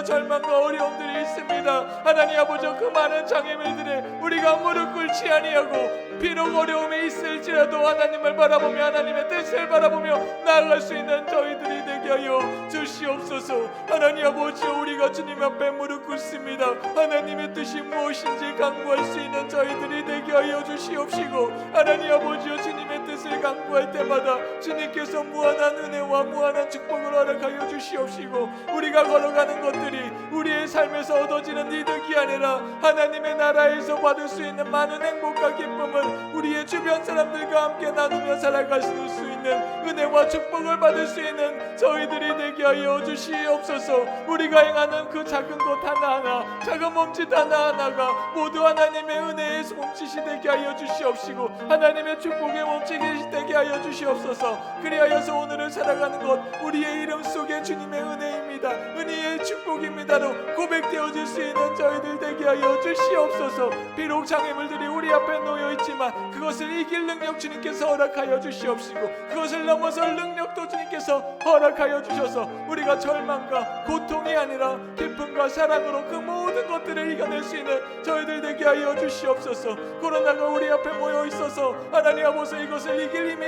절망과 어려움들이 있습니다. 하나님 아버지, 그 많은 장애물들에 우리가 무릎 꿇지 아니하고 비록 어려움이 있을지라도 하나님을 바라보며 하나님의 뜻을 바라보며 나아갈 수 있는 저희들이 되게 하여 주시옵소서. 하나님 아버지, 우리가 주님 앞에 무릎 꿇습니다. 하나님의 뜻이 무엇인지 간구할 수 있는 저희들이 되게 하여 주시옵시고, 하나님 아버지, 주님의 뜻을 간구할 때마다 주님께서 무한한 은혜와 무한한 축복을 허락하여 주시옵시고, 우리가 걸어가는 것들이 우리의 삶에서 얻어지는 이득이 아니라 하나님의 나라에서 받을 수 있는 많은 행복과 기쁨을 우리의 주변 사람들과 함께 나누며 살아갈 수 있는 은혜와 축복을 받을 수 있는 저희들이 되게 하여 주시옵소서. 우리가 행하는 그 작은 것 하나하나, 작은 몸짓 하나하나가 모두 하나님의 은혜의 몸짓이 되게 하여 주시옵시고 하나님의 축복의 몸짓이 되게 하여 주시옵소서. 그리하여서 오늘을 살아가는 것 우리의 이름 속에 주님의 은혜입니다, 은혜의 축복입니다로 고백되어질 수 있는 저희들 되게 하여 주시옵소서. 비록 장애물들이 우리 앞에 놓여 있지만 그것을 이길 능력 주님께서 허락하여 주시옵시고, 그것을 넘어설 능력도 주님께서 허락하여 주셔서 우리가 절망과 고통이 아니라 기쁨과 사랑으로 그 모든 것들을 이겨낼 수 있는 저희들 되게 하여 주시옵소서. 코로나가 우리 앞에 모여 있어서 하나님 아버지, 이것을 이길 힘이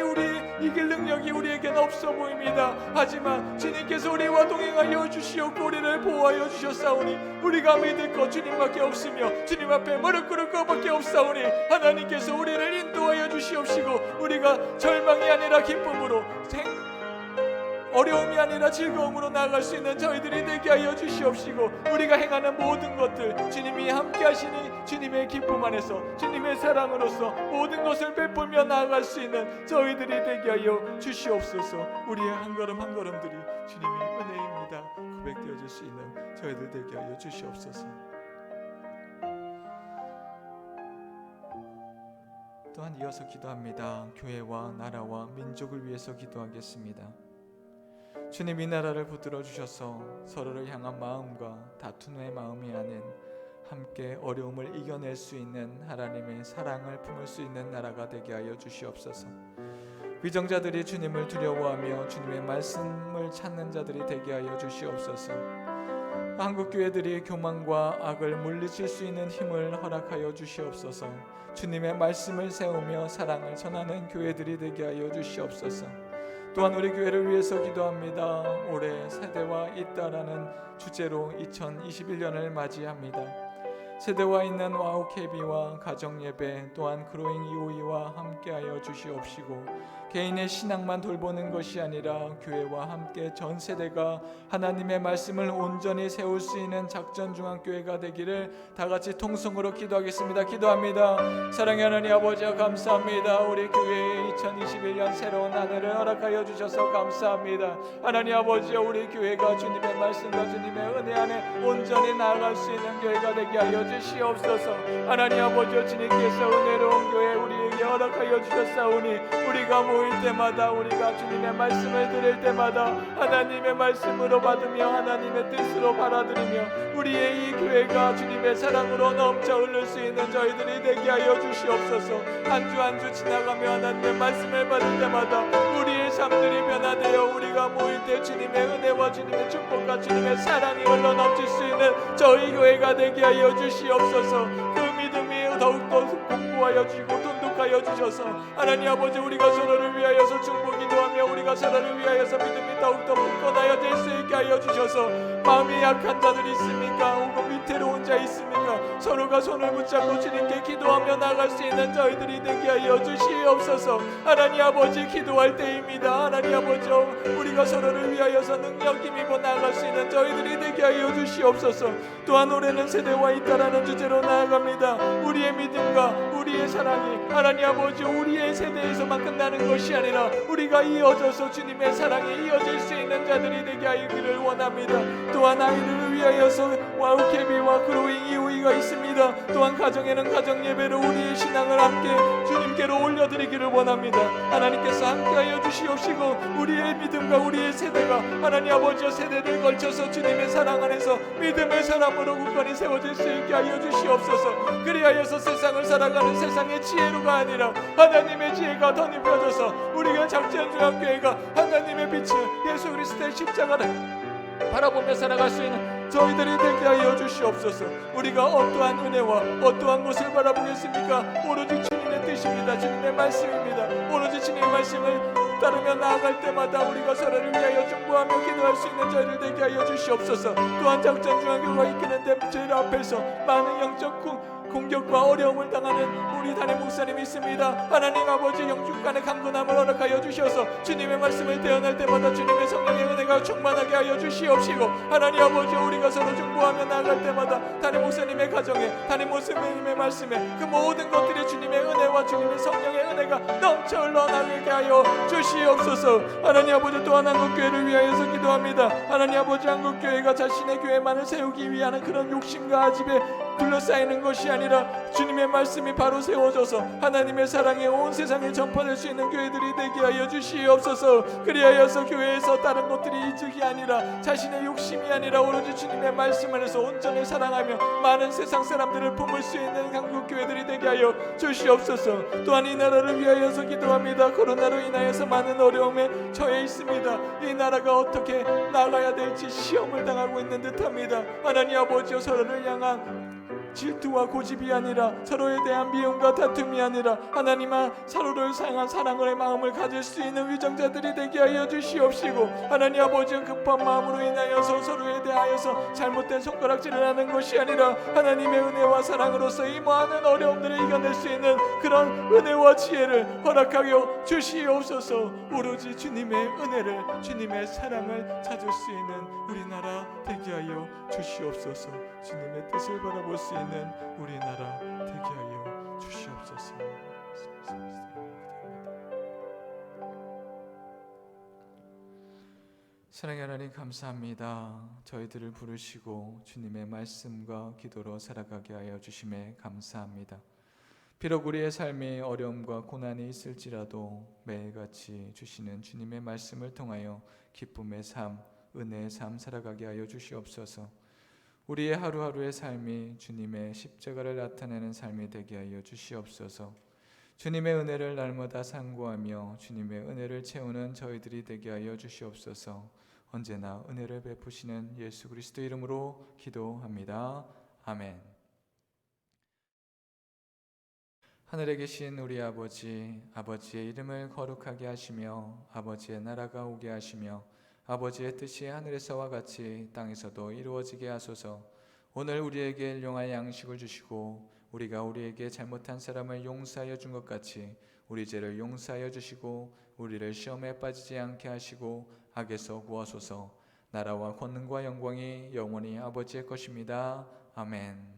이길 능력이 우리에게는 없어 보입니다. 하지만 주님께서 우리와 동행하여 주시옵고 우리를 보호하여 주셨사오니 우리가 믿을 것 주님밖에 없으며 주님 앞에 무릎 꿇을 것밖에 없사오니 하나님께서 우리를 인도하여 주시옵시고, 우리가 절망이 아니라 기쁨으로, 어려움이 아니라 즐거움으로 나아갈 수 있는 저희들이 되게 하여 주시옵시고, 우리가 행하는 모든 것들 주님이 함께 하시니 주님의 기쁨 안에서 주님의 사랑으로서 모든 것을 베풀며 나아갈 수 있는 저희들이 되게 하여 주시옵소서. 우리의 한 걸음 한 걸음들이 주님의 은혜입니다 고백되어질 수 있는 저희들 되게 하여 주시옵소서. 또한 이어서 기도합니다. 교회와 나라와 민족을 위해서 기도하겠습니다. 주님, 이 나라를 붙들어 주셔서 서로를 향한 마음과 다툼의 마음이 아닌 함께 어려움을 이겨낼 수 있는 하나님의 사랑을 품을 수 있는 나라가 되게 하여 주시옵소서. 위정자들이 주님을 두려워하며 주님의 말씀을 찾는 자들이 되게 하여 주시옵소서. 한국교회들이 교만과 악을 물리칠 수 있는 힘을 허락하여 주시옵소서. 주님의 말씀을 세우며 사랑을 전하는 교회들이 되게 하여 주시옵소서. 또한 우리 교회를 위해서 기도합니다. 올해 세대와 있다라는 주제로 2021년을 맞이합니다. 세대와 있는 와우KB와 가정예배, 또한 그로잉 EOE와 함께하여 주시옵시고, 개인의 신앙만 돌보는 것이 아니라 교회와 함께 전 세대가 하나님의 말씀을 온전히 세울 수 있는 작전중앙교회가 되기를 다같이 통성으로 기도하겠습니다. 기도합니다. 사랑의 하나님 아버지, 감사합니다. 우리 교회에 2021년 새로운 한 해를 허락하여 주셔서 감사합니다. 하나님 아버지, 우리 교회가 주님의 말씀과 주님의 은혜 안에 온전히 나아갈 수 있는 교회가 되게 하여 주시옵소서. 하나님 아버지, 주님께서 은혜로운 교회 우리에게 허락하여 주셨사오니 우리가 모일 때마다, 우리가 주님의 말씀을 들을 때마다 하나님의 말씀으로 받으며 하나님의 뜻으로 받아들이며 우리의 이 교회가 주님의 사랑으로 넘쳐 흐를 수 있는 저희들이 되게 하여 주시옵소서. 한 주 한 주 지나가며 하나님의 말씀을 받을 때마다 우리의 삶들이 변화되어 우리가 모일 때 주님의 은혜와 주님의 축복과 주님의 사랑이 흘러 넘칠 수 있는 저희 교회가 되게 하여 주시옵소서. 그 믿음이 더욱더 공부하여 주시고 돈독하여 주셔서 하나님 아버지, 우리가 서로를 위하여서 중보기도하며 우리가 서로를 위하여서 믿음이 더욱더 굳건하여 될 수 있게 하여 주셔서, 마음이 약한 자들이 있습니까? 혹은 위태로운 자 있습니까? 서로가 손을 붙잡고 주님께 기도하며 나갈 수 있는 저희들이 되게 하여 주시옵소서. 하나님 아버지, 기도할 때입니다. 하나님 아버지, 우리가 서로를 위하여서 능력 힘입어 나아갈 수 있는 저희들이 되게 하여 주시옵소서. 또한 올해는 세대와 있다라는 주제로 나아갑니다. 우리의 믿음과 우리의 사랑이 하나님 아버지, 우리의 세대에서만 끝나는 것이 아니라 우리가 이어져서 주님의 사랑이 이어질 수 있는 자들이 되게 하기를 원합니다. 또한 아이들을 위하여서 와우케비와 그로잉 EOE가 있습니다. 또한 가정에는 가정예배로 우리의 신앙을 함께 주님께로 올려드리기를 원합니다. 하나님께서 함께하여 주시옵시고 우리의 믿음과 우리의 세대가 하나님 아버지, 세대를 걸쳐서 주님의 사랑 안에서 믿음의 사람으로 굳건히 세워질 수 있게 하여 주시옵소서. 그리하여서 세상을 살아가는 세상의 지혜로가 아니라 하나님의 지혜가 덧입혀져서 우리가 작전중앙교회가 하나님의 빛을 예수 그리스도의 십자가를 바라보며 살아갈 수 있는 저희들이 되게 하여 주시옵소서. 우리가 어떠한 은혜와 어떠한 것을 바라보겠습니까? 오로지 주님의 뜻입니다. 주님의 말씀입니다. 오로지 주님의 말씀을 따르며 나아갈 때마다 우리가 서로를 위하여 중보하며 기도할 수 있는 저희를 되게 하여 주시옵소서. 또한 작전 중앙교회가 이끄는 제일 앞에서 많은 영적 공격과 어려움을 당하는 우리 담임 목사님이 있습니다. 하나님 아버지, 영육간의 강건함을 허락하여 주셔서 주님의 말씀을 대언할 때마다 주님의 성령의 은혜가 충만하게 하여 주시옵시고, 하나님 아버지, 우리가 서로 중보하며 나아갈 때마다 담임 목사님의 가정에, 담임 목사님의 말씀에 그 모든 것들이 주님의 은혜와 주님의 성령의 은혜가 넘쳐 흘러나가게 하여 주시옵소서. 하나님 아버지, 또한 한국교회를 위하여서 기도합니다. 하나님 아버지, 한국교회가 자신의 교회만을 세우기 위한 그런 욕심과 아집에 둘러싸이는 것이 아니라 주님의 말씀이 바로 세워져서 하나님의 사랑이 온 세상에 전파될 수 있는 교회들이 되게 하여 주시옵소서. 그리하여서 교회에서 다른 것들이 이득이 아니라 자신의 욕심이 아니라 오로지 주님의 말씀 안에서 온전히 사랑하며 많은 세상 사람들을 품을 수 있는 한국 교회들이 되게 하여 주시옵소서. 또한 이 나라를 위하여서 기도합니다. 코로나로 인하여서 많은 어려움에 처해 있습니다. 이 나라가 어떻게 나가야 될지 시험을 당하고 있는 듯합니다. 하나님 아버지여, 서로를 향한 질투와 고집이 아니라, 서로에 대한 미움과 다툼이 아니라 하나님아, 서로를 향한 사랑의 마음을 가질 수 있는 위정자들이 되게 하여 주시옵시고, 하나님 아버지, 급한 마음으로 인하여서 서로에 대하여서 잘못된 손가락질을 하는 것이 아니라 하나님의 은혜와 사랑으로서 이 많은 어려움들을 이겨낼 수 있는 그런 은혜와 지혜를 허락하여 주시옵소서. 오로지 주님의 은혜를, 주님의 사랑을 찾을 수 있는 우리나라 되게 하여 주시옵소서. 주님의 뜻을 바라볼 수 있는 우리나라 되게 하여 주시옵소서. 사랑의 하나님, 감사합니다. 저희들을 부르시고 주님의 말씀과 기도로 살아가게 하여 주심에 감사합니다. 비록 우리의 삶에 어려움과 고난이 있을지라도 매일같이 주시는 주님의 말씀을 통하여 기쁨의 삶, 은혜의 삶 살아가게 하여 주시옵소서. 우리의 하루하루의 삶이 주님의 십자가를 나타내는 삶이 되게 하여 주시옵소서. 주님의 은혜를 날마다 상고하며 주님의 은혜를 채우는 저희들이 되게 하여 주시옵소서. 언제나 은혜를 베푸시는 예수 그리스도 이름으로 기도합니다. 아멘. 하늘에 계신 우리 아버지, 아버지의 이름을 거룩하게 하시며 아버지의 나라가 오게 하시며 아버지의 뜻이 하늘에서와 같이 땅에서도 이루어지게 하소서. 오늘 우리에게 일용할 양식을 주시고 우리가 우리에게 잘못한 사람을 용서하여 준 것 같이 우리 죄를 용서하여 주시고 우리를 시험에 빠지지 않게 하시고 악에서 구하소서. 나라와 권능과 영광이 영원히 아버지의 것입니다. 아멘.